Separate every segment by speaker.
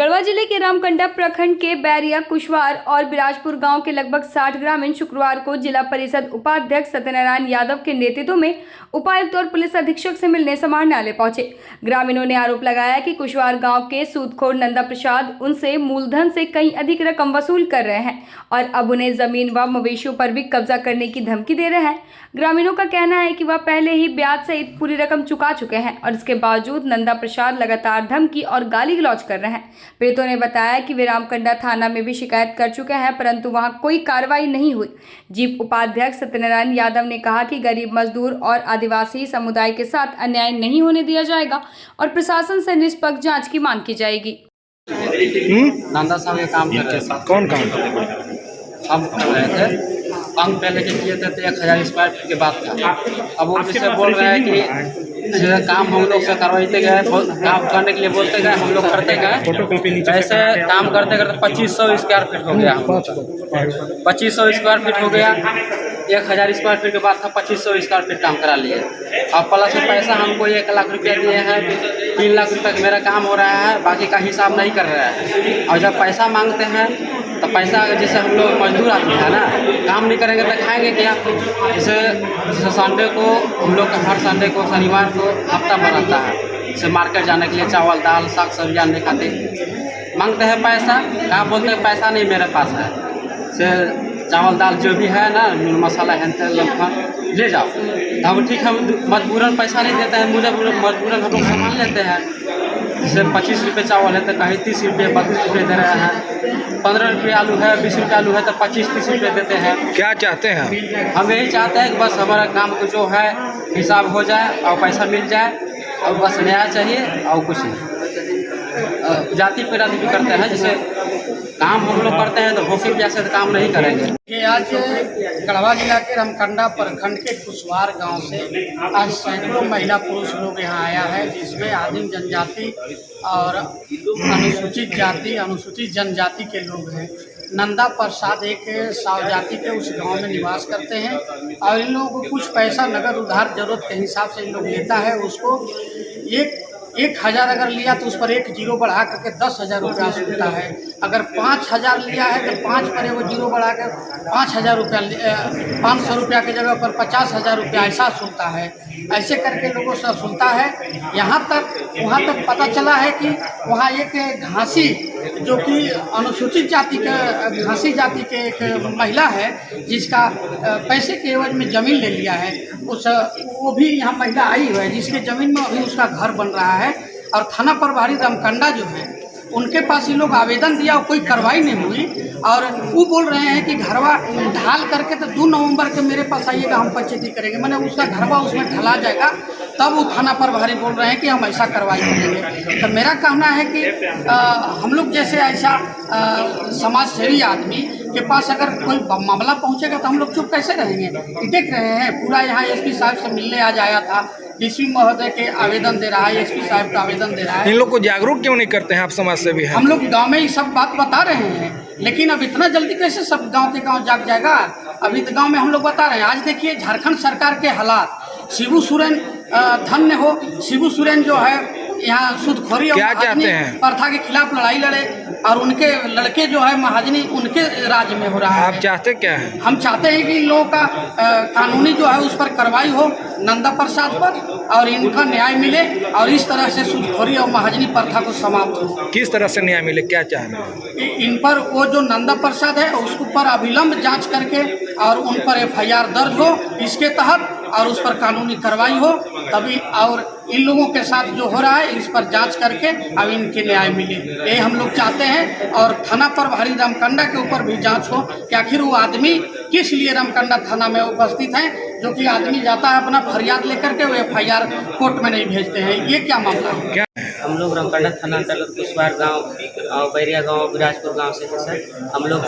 Speaker 1: गढ़वा जिले के रामकंडा प्रखंड के बैरिया, कुशवार और बिराजपुर गांव के लगभग 60 ग्रामीण शुक्रवार को जिला परिषद उपाध्यक्ष सत्यनारायण यादव के नेतृत्व में उपायुक्त और पुलिस अधीक्षक से मिलने समाहरणालय पहुंचे। ग्रामीणों ने आरोप लगाया कि कुशवार गांव के सूदखोर नंदा प्रसाद उनसे मूलधन से कहीं अधिक रकम वसूल कर रहे हैं और अब उन्हें जमीन व मवेशियों पर भी कब्जा करने की धमकी दे रहे हैं। ग्रामीणों का कहना है कि वह पहले ही ब्याज सहित पूरी रकम चुका चुके हैं और इसके बावजूद नंदा प्रसाद लगातार धमकी और गाली गलौज कर रहे हैं। पीड़ितों ने बताया कि वे रामकंडा थाना में भी शिकायत कर चुके हैं, परंतु वहां कोई कार्रवाई नहीं हुई। जीप उपाध्यक्ष सत्यनारायण यादव ने कहा कि गरीब मजदूर और आदिवासी समुदाय के साथ अन्याय नहीं होने दिया जाएगा और प्रशासन से निष्पक्ष जांच की मांग की जाएगी।
Speaker 2: नंदा साहब ये काम कर रहे थे। कौन काम कर रहे थे? हम कर रहे थे। अंक पहले के किए थे तो 1000 स्क्वायर फीट के बाद का। अब वो जिससे बोल रहे हैं कि काम हम लोग से करवाते गए, काम करने के लिए बोलते गए, हम लोग करते गए। ऐसे काम करते करते 2500 स्क्वायर फीट हो गया। 2500 स्क्वायर फीट हो गया। 1000 स्क्वायर फीट के बाद था 2500 स्क्वायर फीट काम करा लिए। अब प्लस पैसा हमको 1 लाख रुपया दिए हैं। 3 लाख रुपये का मेरा काम हो रहा है, बाकी का हिसाब नहीं कर रहा है। और जब पैसा मांगते हैं तो पैसा जैसे हम लोग मजदूर आदमी है ना, काम नहीं करेंगे तो खाएंगे क्या। जैसे संडे को हम लोग हर संडे को शनिवार को हफ्ता भर रहता है। जैसे मार्केट जाने के लिए चावल दाल साग सब्जी आने खातिर मांगते हैं पैसा। कहाँ बोलते हैं पैसा नहीं मेरे पास है, से चावल दाल जो भी है ना, मसाला है लगभग ले जाओ। हम ठीक है, मजबूरन पैसा नहीं देते हैं, मुझे मजबूरन हम लोग सामान लेते हैं। जैसे 25 रुपये चावल है तो कहीं 30 रुपये 32 रुपये दे रहे हैं। 15 रुपये आलू है, 20 रुपये आलू है तो 25-30 रुपये देते हैं।
Speaker 3: क्या चाहते हैं?
Speaker 2: हम यही चाहते हैं कि बस हमारा काम को जो है हिसाब हो जाए और पैसा मिल जाए और बस न्याय चाहिए और कुछ नहीं। जाति पैराधी भी करते हैं, जैसे काम हम लोग करते हैं तो भूखे प्यासे तो काम नहीं करेंगे।
Speaker 4: ये आज गढ़वा जिला के रामकंडा प्रखंड के कुशवार गांव से आज सैकड़ों महिला पुरुष लोग यहाँ आया है, जिसमें आदिम जनजाति और अनुसूचित जाति अनुसूचित जनजाति के लोग हैं। नंदा प्रसाद एक साव जाति के उस गांव में निवास करते हैं और इन लोगों को कुछ पैसा नगद उधार जरूरत के हिसाब से इन लोग लेता है। उसको 1000 अगर लिया तो उस पर 1 जीरो बढ़ा करके 10,000 रुपया वसूलता है। अगर 5000 लिया है तो 5 पर वो जीरो बढ़ा कर 5000 रुपया, 500 रुपया की जगह पर 50,000 रुपया ऐसा वसूलता है। ऐसे करके लोगों से वसूलता है। वहाँ तक पता चला है कि वहाँ एक घासी जो कि अनुसूचित जाति के घासी जाति के एक महिला है, जिसका पैसे के एवज में ज़मीन ले लिया है। वो भी यहाँ महिला आई हुई है, जिसके ज़मीन में अभी उसका घर बन रहा है। और थाना प्रभारी रामकंडा जो है उनके पास ये लोग आवेदन दिया और कोई कार्रवाई नहीं हुई। और वो बोल रहे हैं कि घरवा ढाल करके तो 2 नवंबर के मेरे पास आइएगा, हम पंचायती करेंगे। मैंने उसका घरवा उसमें ढला जाएगा, तब वो थाना प्रभारी बोल रहे हैं कि हम ऐसा कार्रवाई करेंगे। तो मेरा कहना है कि हम लोग जैसे ऐसा समाज सेवी आदमी के पास अगर कोई मामला पहुंचेगा तो हम लोग चुप कैसे रहेंगे। देख रहे हैं पूरा यहाँ एसपी साहब से मिलने आज आया था, डीसी महोदय के आवेदन दे रहा है, एसपी साहब का आवेदन दे रहा है।
Speaker 3: इन लोग को जागरूक क्यों नहीं करते हैं आप समाज से भी हैं?
Speaker 4: हम लोग गांव में ये सब बात बता रहे हैं, लेकिन अब इतना जल्दी कैसे सब गांव के गांव जाग जाएगा। अभी तो गांव में हम लोग बता रहे हैं। आज देखिए झारखंड सरकार के हालात, शिबू सोरेन धन्य हो, शिबू सोरेन जो है यहाँ सूदखोरी और प्रथा के खिलाफ लड़ाई लड़े और उनके लड़के जो है महाजनी उनके राज्य में हो रहा है।
Speaker 3: आप चाहते क्या हैं?
Speaker 4: हम चाहते हैं कि इन लोगों का कानूनी जो है उस पर कार्रवाई हो नंदा प्रसाद पर, और इनका न्याय मिले और इस तरह से सूदखोरी और महाजनी प्रथा को समाप्त हो।
Speaker 3: किस तरह से न्याय मिले, क्या चाह रहे हैं?
Speaker 4: इन पर वो जो नंदा प्रसाद है उसके ऊपर अविलंब जांच करके और उन पर FIR दर्ज हो इसके तहत, और उस पर कानूनी कार्रवाई हो तभी। और इन लोगों के साथ जो हो रहा है इस पर जांच करके अब इनके न्याय मिले, ये हम लोग चाहते हैं। और थाना प्रभारी रामकंडा के ऊपर भी जांच हो कि आखिर वो आदमी किस लिए रामकंडा थाना में उपस्थित हैं, जो कि आदमी जाता है अपना फरियाद लेकर के वो FIR कोर्ट में नहीं भेजते हैं। ये क्या मामला है?
Speaker 5: हम लोग रामकंडा थाना अंतर्गत कुशवार गांव और बैरिया गांव बिराजपुर गांव से है सर। हम लोग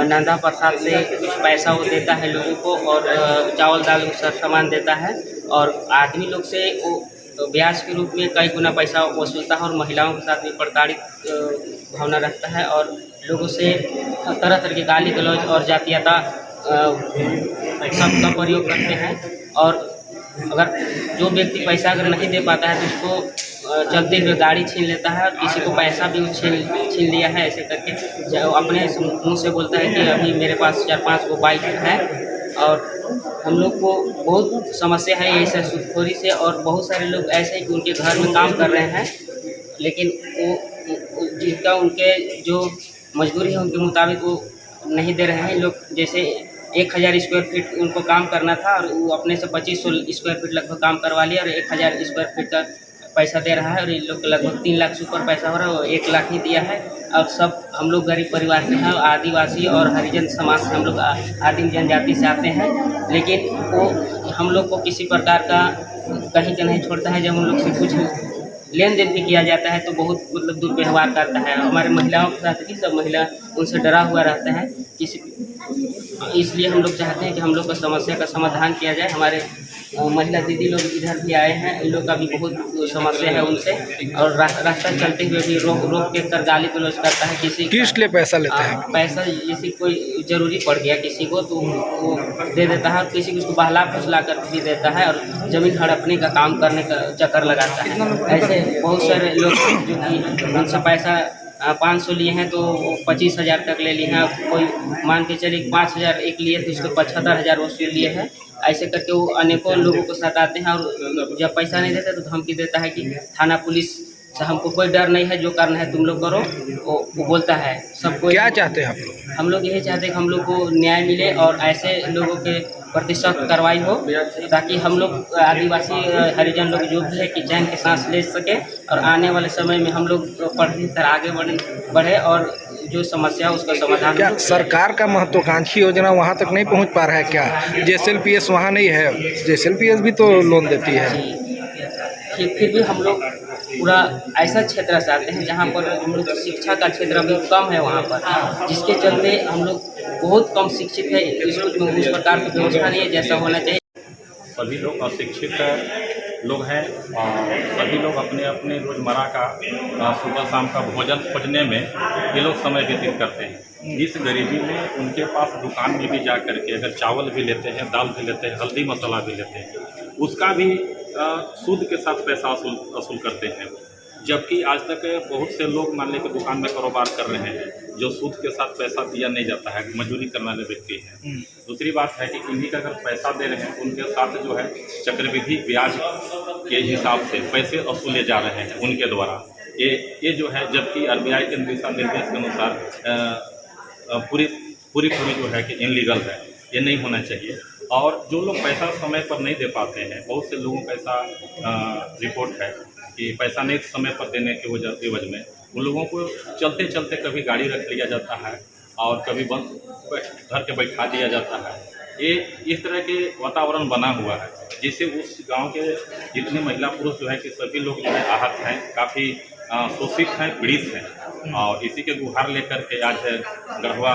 Speaker 5: नंदा प्रसाद से कुछ पैसा वो देता है लोगों को और चावल दाल सब सामान देता है, और आदमी लोग से वो ब्याज के रूप में कई गुना पैसा वसूलता है और महिलाओं के साथ में प्रताड़ित भावना रखता है और लोगों से तरह तरह के गाली गलौज और जातीयता शब्द का प्रयोग करते हैं। और अगर जो व्यक्ति पैसा अगर नहीं दे पाता है तो उसको चलते हुए गाड़ी छीन लेता है, और किसी को पैसा भी छीन लिया है। ऐसे करके जो अपने मुँह से बोलता है कि अभी मेरे पास 4-5 गो बाइक है। और हम लोग को बहुत समस्या है ऐसे सूदखोरी से, और बहुत सारे लोग ऐसे हैं कि उनके घर में काम कर रहे हैं, लेकिन वो जिनका उनके जो मजदूरी है उनके मुताबिक वो नहीं दे रहे हैं। लोग जैसे 1000 स्क्वायर फीट उनको काम करना था, और वो अपने से 2500 स्क्वायर फीट लगभग काम करवा लिया, और 1000 स्क्वायर फीट का पैसा दे रहा है, और इन लोग को लगभग 3 लाख से ऊपर पैसा हो रहा है, वो 1 लाख ही दिया है। और सब हम लोग गरीब परिवार से हैं, आदिवासी और हरिजन समाज से हम लोग आदिम जनजाति से आते हैं, लेकिन वो हम लोग को किसी प्रकार का कहीं का नहीं छोड़ता है। जब हम लोग से कुछ लेन देन भी किया जाता है तो बहुत मतलब दुर्व्यवहार करता है। हमारे महिलाओं के साथ भी सब महिला उनसे डरा हुआ रहता है किसी, इसलिए हम लोग चाहते हैं कि हम लोग का समस्या का समाधान किया जाए। हमारे महिला दीदी लोग इधर भी आए हैं, इन लोग का भी बहुत समस्या है उनसे, और रास्ता चलते हुए भी रोक के कर गाली गलौज करता है।
Speaker 3: किस लिए पैसा लेते हैं?
Speaker 5: पैसा जैसे कोई ज़रूरी पड़ गया किसी को तो वो दे देता है, और किसी को उसको बहला फुसला कर भी देता है, और ज़मीन हड़पने का काम करने का चक्कर लगाता है। ऐसे बहुत सारे लोग जो कि उनसे पैसा 500 लिए हैं तो 25,000 तक ले लिए हैं। कोई मान के चलिए 5,000 एक लिए तो उसको 75,000 वसूल लिए हैं। ऐसे करके वो अनेकों लोगों को सताते हैं, और जब पैसा नहीं देते तो धमकी देता है कि थाना पुलिस से हमको कोई डर नहीं है, जो करना है तुम लोग करो। वो बोलता है सबको।
Speaker 3: क्या चाहते हैं आप लोग?
Speaker 5: हम लोग यही चाहते हैं कि हम लोग को न्याय मिले, और ऐसे लोगों के प्रति सख्त कार्रवाई हो, ताकि हम लोग आदिवासी हरिजन लोग जो भी है कि चैन के सांस ले सके, और आने वाले समय में हम लोग पढ़ने तरह आगे बढ़े और जो समस्या है उसका समाधान।
Speaker 3: क्या सरकार का महत्वाकांक्षी योजना वहाँ तक नहीं पहुँच पा रहा है क्या? JSLPS वहाँ नहीं है, JSLPS भी तो लोन देती है।
Speaker 5: फिर भी हम लोग पूरा ऐसा क्षेत्र से आते हैं जहाँ पर हम लोग शिक्षा का क्षेत्र अभी कम है वहाँ पर, जिसके चलते हम लोग बहुत कम शिक्षित है। स्कूल में उस प्रकार की व्यवस्था नहीं है जैसा होना चाहिए।
Speaker 6: सभी लोग अशिक्षित लोग हैं, और सभी लोग अपने अपने रोज़मर्रा का सुबह शाम का भोजन खोजने में ये लोग समय व्यतीत करते हैं। इस गरीबी में उनके पास दुकान में भी जा कर के अगर चावल भी लेते हैं, दाल भी लेते हैं, हल्दी मसाला भी लेते हैं, उसका भी सूद के साथ पैसा वसूल करते हैं। जबकि आज तक बहुत से लोग मान लें कि दुकान में कारोबार कर रहे हैं जो सूद के साथ पैसा दिया नहीं जाता है, मजदूरी करने वाले व्यक्ति हैं। दूसरी बात है कि इन्हीं का अगर पैसा दे रहे हैं उनके साथ जो है चक्रवृद्धि ब्याज के हिसाब से पैसे वसूले जा रहे हैं उनके द्वारा। ये जो है, जबकि RBI के दिशा निर्देश के अनुसार पूरी जो है कि इनलीगल है, ये नहीं होना चाहिए। और जो लोग पैसा समय पर नहीं दे पाते हैं, बहुत से लोगों का ऐसा रिपोर्ट है कि पैसा नहीं समय पर देने के एवज में उन लोगों को चलते चलते कभी गाड़ी रख लिया जाता है, और कभी घर के बैठा दिया जाता है। ये इस तरह के वातावरण बना हुआ है, जिससे उस गांव के जितने महिला पुरुष जो है कि सभी लोग जो है आहत हैं, काफ़ी शोषित हैं, पीड़ित हैं। और इसी के गुहार लेकर के आज गढ़वा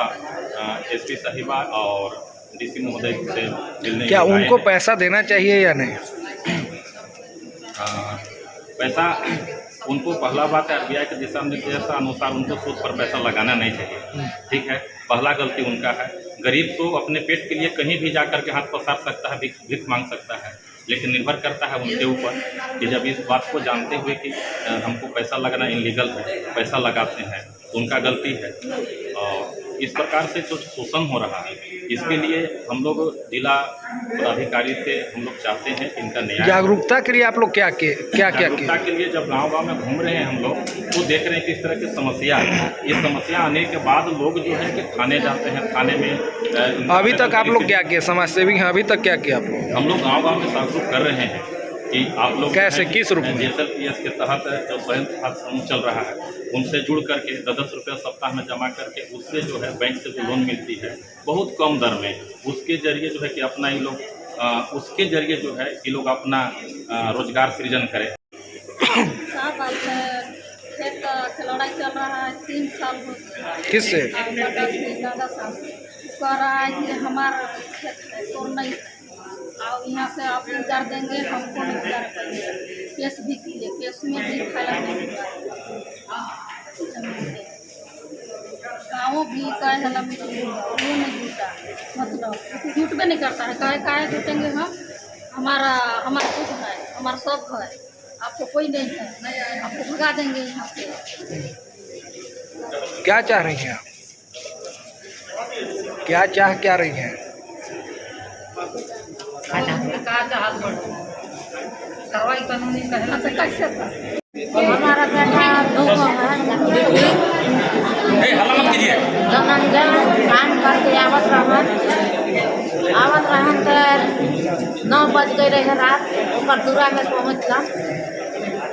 Speaker 6: SP साहिबा और DC महोदय से मिलने।
Speaker 3: क्या उनको पैसा देना चाहिए या नहीं?
Speaker 6: पैसा उनको, पहला बात है RBI के दिशा निर्देश अनुसार उनको सूद पर पैसा लगाना नहीं चाहिए। ठीक है, पहला गलती उनका है। गरीब तो अपने पेट के लिए कहीं भी जाकर के हाथ पसार सकता है, भीख मांग सकता है, लेकिन निर्भर करता है उनके ऊपर कि जब इस बात को जानते हुए कि हमको पैसा लगाना इनलीगल है, पैसा लगाते हैं, तो उनका गलती है। और इस प्रकार से जो शोषण हो रहा है, इसके लिए हम लोग जिला पदाधिकारी से हम लोग चाहते हैं कि इनका न्याय।
Speaker 3: जागरूकता के लिए आप लोग क्या
Speaker 6: जागरूकता के लिए जब गांव में घूम रहे हैं हम लोग, तो देख रहे हैं कि इस तरह की समस्या है। ये समस्या आने के बाद लोग जो है कि थाने जाते हैं, थाने में
Speaker 3: अभी तक आप लोग क्या किए? समाज सेवी हैं, अभी तक क्या किया आप लोग?
Speaker 6: हम लोग गाँव में जागरूक कर रहे हैं कि आप लोग
Speaker 3: कैसे, किस रूप में?
Speaker 6: JSLPS के तहत जो स्वयं सहायता समूह चल रहा है, उनसे जुड़ करके 10-10 रुपये सप्ताह में जमा करके उससे जो है बैंक से जो लोन मिलती है बहुत कम दर में, उसके जरिए जो है कि अपना ये लोग उसके जरिए जो है ये लोग अपना रोजगार सृजन करें।
Speaker 7: साहब आज खेत का खिलौड़ाई चल रहा है 3 साल हो गए।
Speaker 3: किससे?
Speaker 7: दादा साहब कह रहा है कि हमारा खेत है तो नहीं, और यहाँ से आप गुजार देंगे, हमको नहीं गुजार पाएंगे। केस भी किए, केस में भी खाया नहीं गाँव भी कहे हला वो नहीं जुटा, मतलब जुटबे नहीं करता है। काहे जुटेंगे हम? हमारा कुछ है, हमारा सब है, आपको कोई नहीं है, आपको भगा देंगे यहाँ से।
Speaker 3: क्या चाह रही हैं आप? क्या रही हैं?
Speaker 7: कार्रवाई कानूनी कहना तो कैसे
Speaker 8: हमारा बेटा दूगो है धनंजय काम करके आवत रहन तो 9 बज गए रहे रात ऊपर दूरा में पहुँचला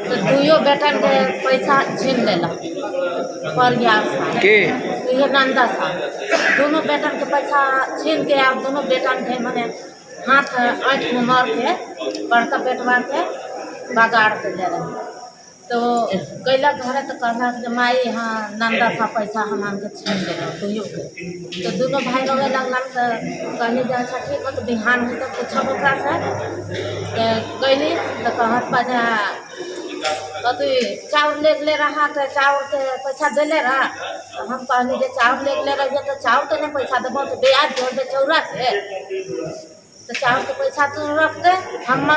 Speaker 8: तो दुइयो बेटन के पैसा छीन लेला पर
Speaker 3: के
Speaker 8: ये नंदा सा दोनों बेटन के पैसा छीन के आप दोनों बेटन के मने हाथ आँख में मार के बड़का बेटवा के बगाड़ के ले रहे तो गैला घरे तो कहला कि माई हाँ नंदा सा पैसा हम के छीन लेना दुइयो के तो दोनों भाई रोवे लगला तो कहली जा अच्छा ठीक हो तो बिहान में तो पूछब ओकरा से गैली तो कहत बजा तो तू चाउर ले रहा तो चाउर के पैसा देले रहा तो हम कहली जे चाउर ले रही तो चाउर के नहीं पैसा देबो तो ब्याज जोड़ दे चौरा से तो चाउर के पैसा तू रख दे हम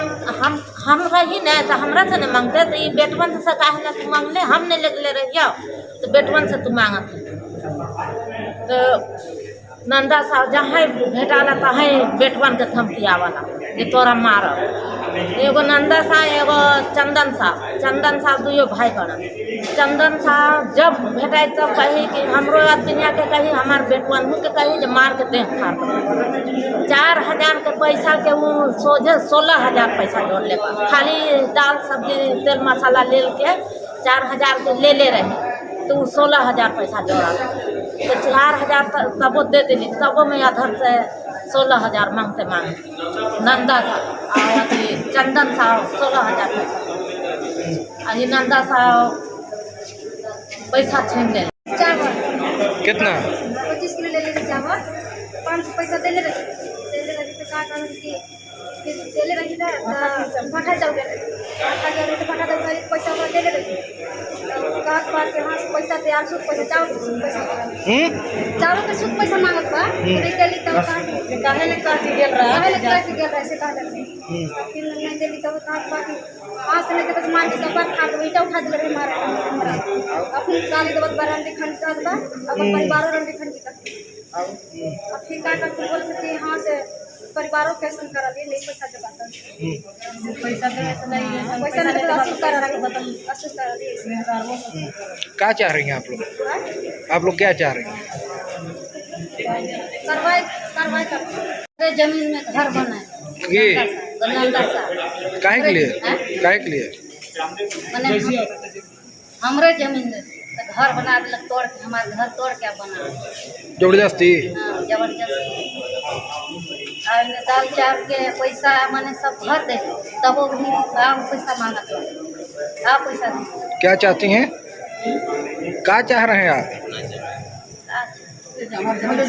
Speaker 8: रही नहीं तो हमरा से नहीं मांगते तो ये बेटवन से काहे ना तू मांग ले हम नहीं ले रही तो बेटवन से तू मांगत तो नंदा साहब जहाँ भेटाला तहाँ बेटवन के धमकिया वाला ये तोरा मारब एगो नंदा साहब एगो चंदन साहब दुइयो भाई बड़न चंदन साहब जब भेटाई तब कही कि हमरो दुनिया के कही हमार बेटवन के कही जो मार के देह फाड़ 4,000 के पैसा के वो सोझे 16,000 पैसा जोड़ ले खाली दाल सब्जी तेल मसाला ले के 4,000 के ले रही तो 16,000 पैसा जोड़ा तो 4,000 तबो दे दिली तबो में अधर से 16,000 मांगते नंदा साहब चंदन साहब 16,000 पैसा ये नंदा साहब पैसा छीन ले
Speaker 7: चावल
Speaker 3: कितना
Speaker 7: 25 किलो ले लेते चावल 500 पैसा देले रही तो का कहन कि देले रही ना फटा जाओ तो फटा जाओ पैसा वो देले रही का बात के हां पैसा दे 800 पैसा चावल पैसा चावल के सूद पैसा मांगत बा नहीं देली तब काहे ने काटी गेल रहा से कहा फिर नहीं देली तब का बात पास ने के मान के तब खा के ईटा उठा दिले मार अपनी साली के बाद बरांडे खंड का बा अपन परिवार रंडे खंड का अब फिर का बोल के हां से परिवारों कैसे करा दिए नहीं पैसा जब पैसा नहीं असूल करा के बता असूल करा दिए
Speaker 3: क्या चाह रही हैं आप लोग क्या चाह रही हैं?
Speaker 7: कार्रवाई कर जमीन में घर बनाए
Speaker 3: ये काहे के लिए
Speaker 7: मने हमरे जमीन में घर बना दिलक तोड़ के हमारे घर तोड़ के बना
Speaker 3: जबरदस्ती
Speaker 7: जबरदस्ती और दाल चावल के पैसा माने सब भर दे तब वो भी पैसा मांगत पैसा दे
Speaker 3: क्या चाहती हैं? क्या चाह रहे हैं आप?